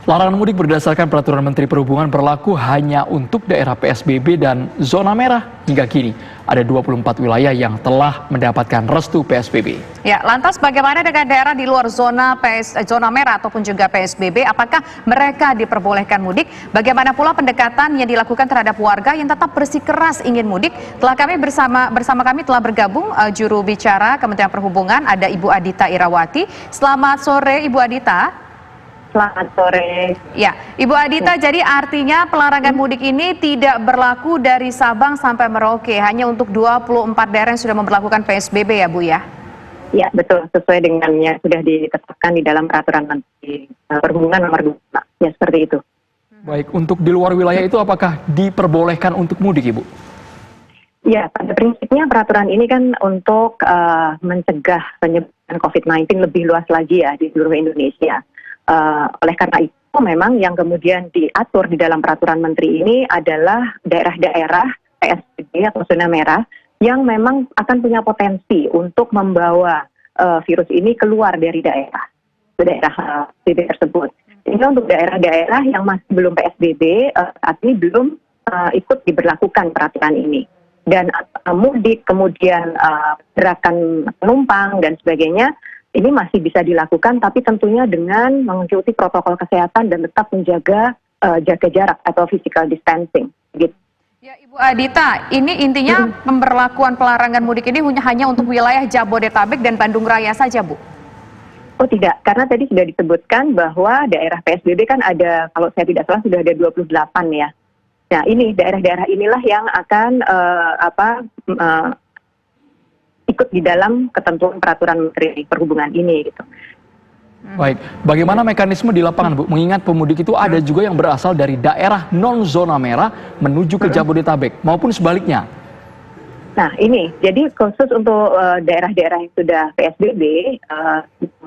Larangan mudik berdasarkan peraturan Menteri Perhubungan berlaku hanya untuk daerah PSBB dan zona merah. Hingga kini ada 24 wilayah yang telah mendapatkan restu PSBB. Ya, lantas bagaimana dengan daerah di luar zona merah ataupun juga PSBB? Apakah mereka diperbolehkan mudik? Bagaimana pula pendekatan yang dilakukan terhadap warga yang tetap bersikeras ingin mudik? Bersama kami telah bergabung juru bicara Kementerian Perhubungan, ada Ibu Adita Irawati. Selamat sore Ibu Adita. Selamat sore. Ya, Ibu Adita, jadi artinya pelarangan mudik ini tidak berlaku dari Sabang sampai Merauke, hanya untuk 24 daerah yang sudah memperlakukan PSBB ya Bu ya? Ya, betul, sesuai dengan yang sudah ditetapkan di dalam peraturan Menteri Perhubungan nomor 2. Ya, seperti itu. Baik, untuk di luar wilayah itu apakah diperbolehkan untuk mudik Ibu? Ya, pada prinsipnya peraturan ini kan untuk mencegah penyebaran COVID-19 lebih luas lagi ya di seluruh Indonesia. Oleh karena itu memang yang kemudian diatur di dalam peraturan menteri ini adalah daerah-daerah PSBB atau zona merah yang memang akan punya potensi untuk membawa virus ini keluar dari daerah PSBB tersebut. Sehingga untuk daerah-daerah yang masih belum PSBB saat ini belum ikut diberlakukan peraturan ini. Dan mudik, kemudian gerakan penumpang dan sebagainya, ini masih bisa dilakukan, tapi tentunya dengan mengikuti protokol kesehatan dan tetap menjaga jaga jarak atau physical distancing. Gitu. Ya, Ibu Adita, ini intinya pemberlakuan pelarangan mudik ini hanya untuk wilayah Jabodetabek dan Bandung Raya saja, Bu? Oh tidak, karena tadi sudah disebutkan bahwa daerah PSBB kan ada, kalau saya tidak salah sudah ada 28 ya. Nah ini daerah-daerah inilah yang akan ikut di dalam ketentuan peraturan Menteri Perhubungan ini gitu. Baik, bagaimana mekanisme di lapangan Bu? Mengingat pemudik itu ada juga yang berasal dari daerah non zona merah menuju ke Jabodetabek maupun sebaliknya. Nah ini, jadi khusus untuk daerah-daerah yang sudah PSBB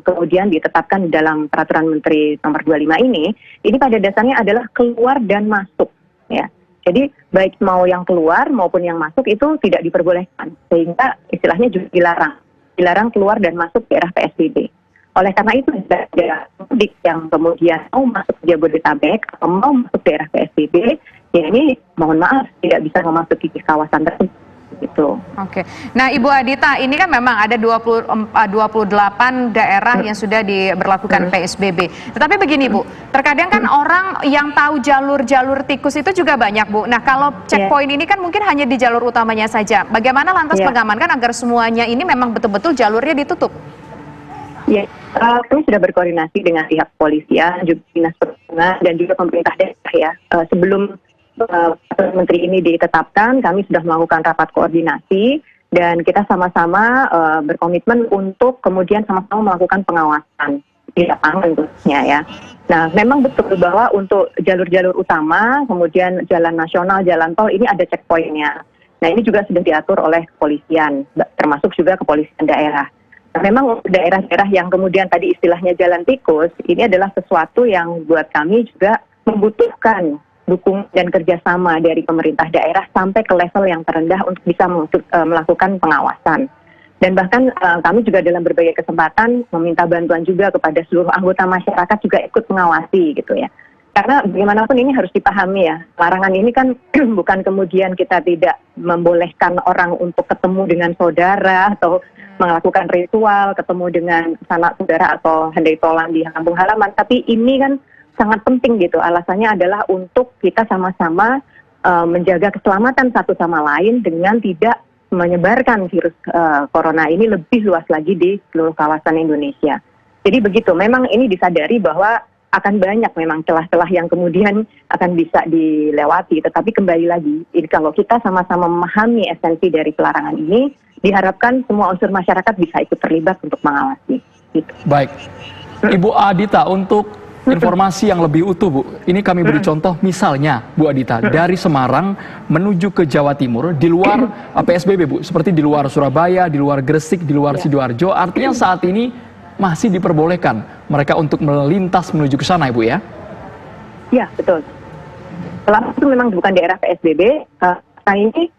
kemudian ditetapkan di dalam peraturan Menteri nomor 25 ini pada dasarnya adalah keluar dan masuk ya. Jadi baik mau yang keluar maupun yang masuk itu tidak diperbolehkan, sehingga istilahnya juga dilarang keluar dan masuk daerah PSBB. Oleh karena itu daerah mudik yang kemudian mau masuk Jabodetabek atau mau masuk daerah PSBB, ya ini mohon maaf tidak bisa memasuki kawasan tersebut. Gitu. Oke. Nah, Ibu Adita, ini kan memang ada 28 daerah yang sudah diberlakukan PSBB. Tetapi begini, Bu, terkadang kan orang yang tahu jalur-jalur tikus itu juga banyak, Bu. Nah, kalau checkpoint ini kan mungkin hanya di jalur utamanya saja. Bagaimana lantas mengamankan agar semuanya ini memang betul-betul jalurnya ditutup? Ya, kami sudah berkoordinasi dengan pihak kepolisian, juga dinas perhubungan dan juga pemerintah daerah ya. Sebelum Menteri ini ditetapkan, kami sudah melakukan rapat koordinasi dan kita sama-sama berkomitmen untuk kemudian sama-sama melakukan pengawasan di lapangan khususnya ya. Nah, memang betul bahwa untuk jalur-jalur utama, kemudian jalan nasional, jalan tol ini ada checkpointnya. Nah, ini juga sudah diatur oleh kepolisian, termasuk juga kepolisian daerah. Nah, memang daerah-daerah yang kemudian tadi istilahnya jalan tikus, ini adalah sesuatu yang buat kami juga membutuhkan dukungan dan kerjasama dari pemerintah daerah sampai ke level yang terendah untuk bisa melakukan pengawasan. Dan bahkan kami juga dalam berbagai kesempatan meminta bantuan juga kepada seluruh anggota masyarakat juga ikut mengawasi gitu ya. Karena bagaimanapun ini harus dipahami ya, larangan ini kan bukan kemudian kita tidak membolehkan orang untuk ketemu dengan saudara atau melakukan ritual, ketemu dengan sanak saudara atau handai tolan di kampung halaman, tapi ini kan sangat penting gitu. Alasannya adalah untuk kita sama-sama menjaga keselamatan satu sama lain dengan tidak menyebarkan virus corona ini lebih luas lagi di seluruh kawasan Indonesia. Jadi begitu, memang ini disadari bahwa akan banyak memang celah-celah yang kemudian akan bisa dilewati. Tetapi kembali lagi, kalau kita sama-sama memahami esensi dari pelarangan ini, diharapkan semua unsur masyarakat bisa ikut terlibat untuk mengawasi. Gitu. Baik, Ibu Adita, untuk informasi yang lebih utuh, Bu. Ini kami beri contoh, misalnya, Bu Adita, dari Semarang menuju ke Jawa Timur, di luar PSBB, Bu. Seperti di luar Surabaya, di luar Gresik, di luar Sidoarjo. Artinya saat ini masih diperbolehkan mereka untuk melintas menuju ke sana, Ibu ya? Ya, betul. Selama itu memang bukan daerah PSBB, ini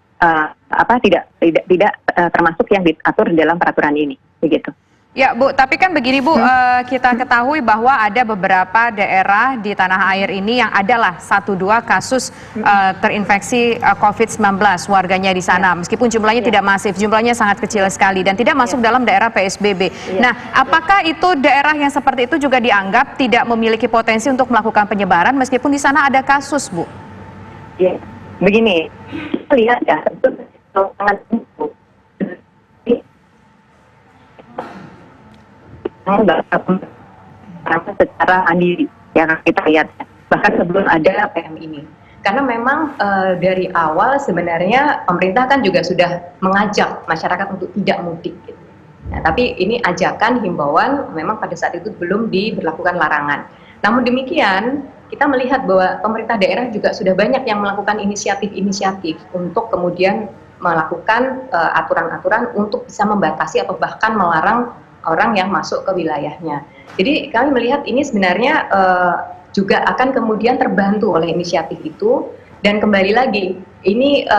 tidak termasuk yang diatur dalam peraturan ini, begitu. Ya Bu, tapi kan begini Bu, kita ketahui bahwa ada beberapa daerah di tanah air ini yang adalah 1-2 kasus terinfeksi COVID-19 warganya di sana. Meskipun jumlahnya tidak masif, jumlahnya sangat kecil sekali dan tidak masuk dalam daerah PSBB. Nah, apakah itu daerah yang seperti itu juga dianggap tidak memiliki potensi untuk melakukan penyebaran meskipun di sana ada kasus, Bu? Ya, begini, kita lihat ya, itu sangat secara mandiri yang kita lihat bahkan sebelum ada PM ini, karena memang dari awal sebenarnya pemerintah kan juga sudah mengajak masyarakat untuk tidak mudik gitu. Nah, tapi ini ajakan himbauan memang pada saat itu belum diberlakukan larangan. Namun demikian kita melihat bahwa pemerintah daerah juga sudah banyak yang melakukan inisiatif untuk kemudian melakukan aturan-aturan untuk bisa membatasi atau bahkan melarang orang yang masuk ke wilayahnya. Jadi kami melihat ini sebenarnya juga akan kemudian terbantu oleh inisiatif itu, dan kembali lagi ini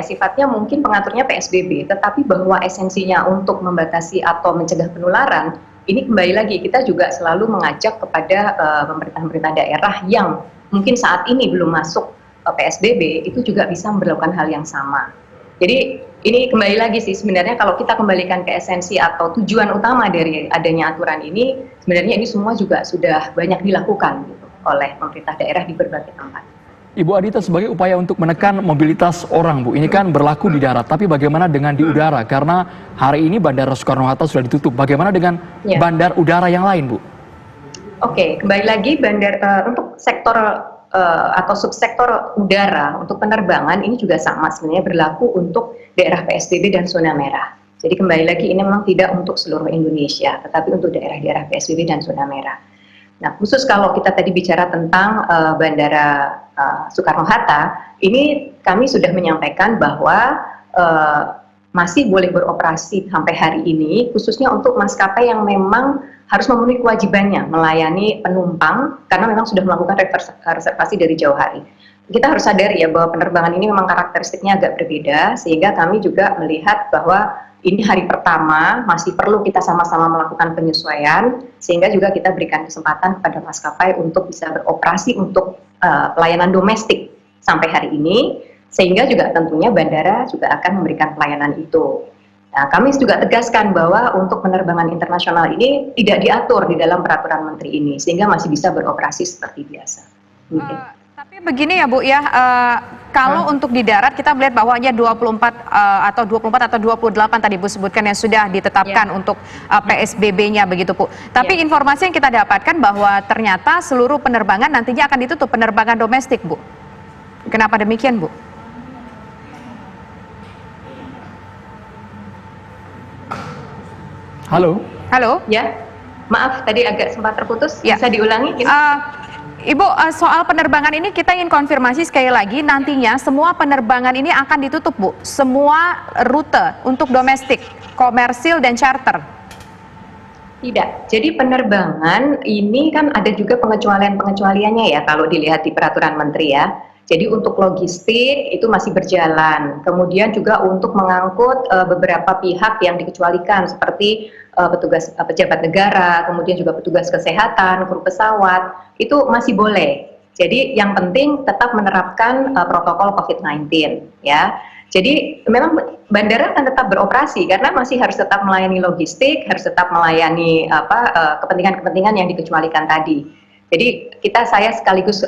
sifatnya mungkin pengaturnya PSBB, tetapi bahwa esensinya untuk membatasi atau mencegah penularan ini kembali lagi kita juga selalu mengajak kepada pemerintah-pemerintah daerah yang mungkin saat ini belum masuk PSBB itu juga bisa memperlakukan hal yang sama. Jadi ini kembali lagi sih sebenarnya kalau kita kembalikan ke esensi atau tujuan utama dari adanya aturan ini, sebenarnya ini semua juga sudah banyak dilakukan gitu, oleh pemerintah daerah di berbagai tempat. Ibu Adita, sebagai upaya untuk menekan mobilitas orang, Bu, ini kan berlaku di darat, tapi bagaimana dengan di udara? Karena hari ini Bandara Soekarno-Hatta sudah ditutup. Bagaimana dengan bandar udara yang lain, Bu? Oke, kembali lagi untuk sektor atau subsektor udara untuk penerbangan ini juga sama sebenarnya berlaku untuk daerah PSBB dan zona merah. Jadi kembali lagi ini memang tidak untuk seluruh Indonesia, tetapi untuk daerah-daerah PSBB dan zona merah. Nah, khusus kalau kita tadi bicara tentang Bandara Soekarno-Hatta, ini kami sudah menyampaikan bahwa masih boleh beroperasi sampai hari ini, khususnya untuk maskapai yang memang harus memenuhi kewajibannya melayani penumpang karena memang sudah melakukan reservasi dari jauh hari. Kita harus sadari ya bahwa penerbangan ini memang karakteristiknya agak berbeda, sehingga kami juga melihat bahwa ini hari pertama masih perlu kita sama-sama melakukan penyesuaian, sehingga juga kita berikan kesempatan kepada maskapai untuk bisa beroperasi untuk pelayanan domestik sampai hari ini, sehingga juga tentunya bandara juga akan memberikan pelayanan itu. Nah, kami juga tegaskan bahwa untuk penerbangan internasional ini tidak diatur di dalam peraturan menteri ini, sehingga masih bisa beroperasi seperti biasa. Tapi begini ya Bu ya, kalau untuk di darat kita melihat bahwa hanya 24 atau 28 tadi Bu sebutkan yang sudah ditetapkan untuk PSBB-nya begitu Bu. Tapi informasi yang kita dapatkan bahwa ternyata seluruh penerbangan nantinya akan ditutup, penerbangan domestik Bu. Kenapa demikian Bu? Halo? Halo? Ya, maaf tadi agak sempat terputus, bisa diulangi? Ibu, soal penerbangan ini kita ingin konfirmasi sekali lagi, nantinya semua penerbangan ini akan ditutup Bu? Semua rute untuk domestik, komersil dan charter? Tidak, jadi penerbangan ini kan ada juga pengecualian-pengecualiannya ya kalau dilihat di peraturan menteri ya. Jadi untuk logistik itu masih berjalan, kemudian juga untuk mengangkut beberapa pihak yang dikecualikan seperti petugas pejabat negara, kemudian juga petugas kesehatan, kru pesawat, itu masih boleh. Jadi yang penting tetap menerapkan protokol COVID-19 ya. Jadi memang bandara akan tetap beroperasi karena masih harus tetap melayani logistik, harus tetap melayani kepentingan-kepentingan yang dikecualikan tadi. Jadi saya sekaligus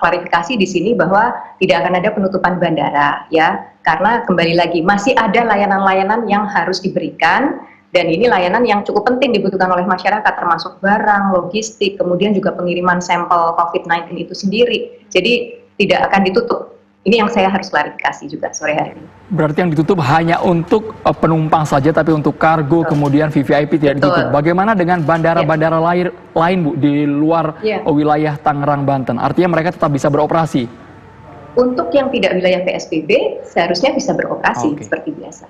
klarifikasi di sini bahwa tidak akan ada penutupan bandara ya, karena kembali lagi masih ada layanan-layanan yang harus diberikan, dan ini layanan yang cukup penting dibutuhkan oleh masyarakat, termasuk barang, logistik, kemudian juga pengiriman sampel COVID-19 itu sendiri. Jadi tidak akan ditutup. Ini yang saya harus klarifikasi juga sore hari ini. Berarti yang ditutup hanya untuk penumpang saja, tapi untuk kargo kemudian VVIP tidak ditutup. Bagaimana dengan bandara-bandara lain Bu di luar wilayah Tangerang, Banten? Artinya mereka tetap bisa beroperasi? Untuk yang tidak wilayah PSBB seharusnya bisa beroperasi seperti biasa.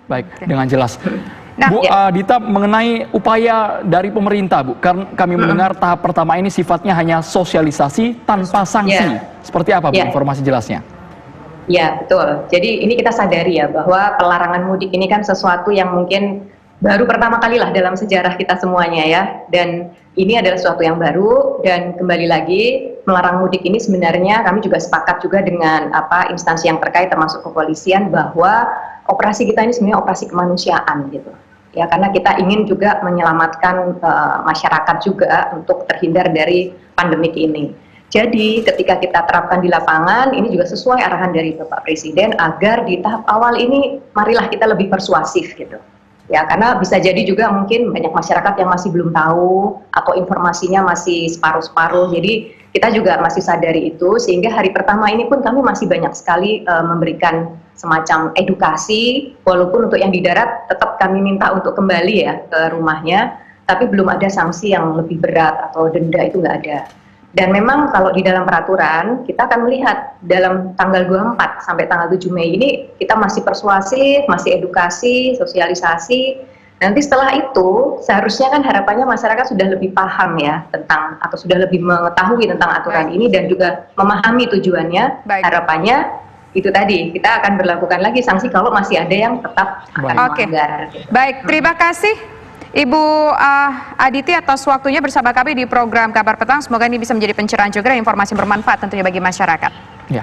Baik, dengan jelas. Bu Dita, mengenai upaya dari pemerintah Bu, karena kami mendengar tahap pertama ini sifatnya hanya sosialisasi tanpa sanksi. Seperti apa Bu informasi jelasnya? Ya betul, jadi ini kita sadari ya bahwa pelarangan mudik ini kan sesuatu yang mungkin baru pertama kali lah dalam sejarah kita semuanya ya, dan ini adalah sesuatu yang baru. Dan kembali lagi, melarang mudik ini sebenarnya kami juga sepakat juga dengan instansi yang terkait termasuk kepolisian bahwa operasi kita ini sebenarnya operasi kemanusiaan gitu ya, karena kita ingin juga menyelamatkan masyarakat juga untuk terhindar dari pandemik ini. Jadi ketika kita terapkan di lapangan, ini juga sesuai arahan dari Bapak Presiden agar di tahap awal ini marilah kita lebih persuasif gitu. Ya, karena bisa jadi juga mungkin banyak masyarakat yang masih belum tahu atau informasinya masih separuh-separuh. Jadi kita juga masih sadari itu, sehingga hari pertama ini pun kami masih banyak sekali memberikan semacam edukasi, walaupun untuk yang di darat tetap kami minta untuk kembali ya ke rumahnya, tapi belum ada sanksi yang lebih berat atau denda, itu nggak ada. Dan memang kalau di dalam peraturan, kita akan melihat dalam tanggal 24 sampai tanggal 7 Mei ini kita masih persuasif, masih edukasi, sosialisasi. Nanti setelah itu seharusnya kan harapannya masyarakat sudah lebih paham ya tentang, atau sudah lebih mengetahui tentang aturan ini dan juga memahami tujuannya. Harapannya itu tadi, kita akan berlakukan lagi sanksi kalau masih ada yang tetap akan melanggar. Baik, terima kasih Ibu Aditi atas waktunya bersama kami di program Kabar Petang. Semoga ini bisa menjadi pencerahan juga dan informasi bermanfaat tentunya bagi masyarakat. Ya.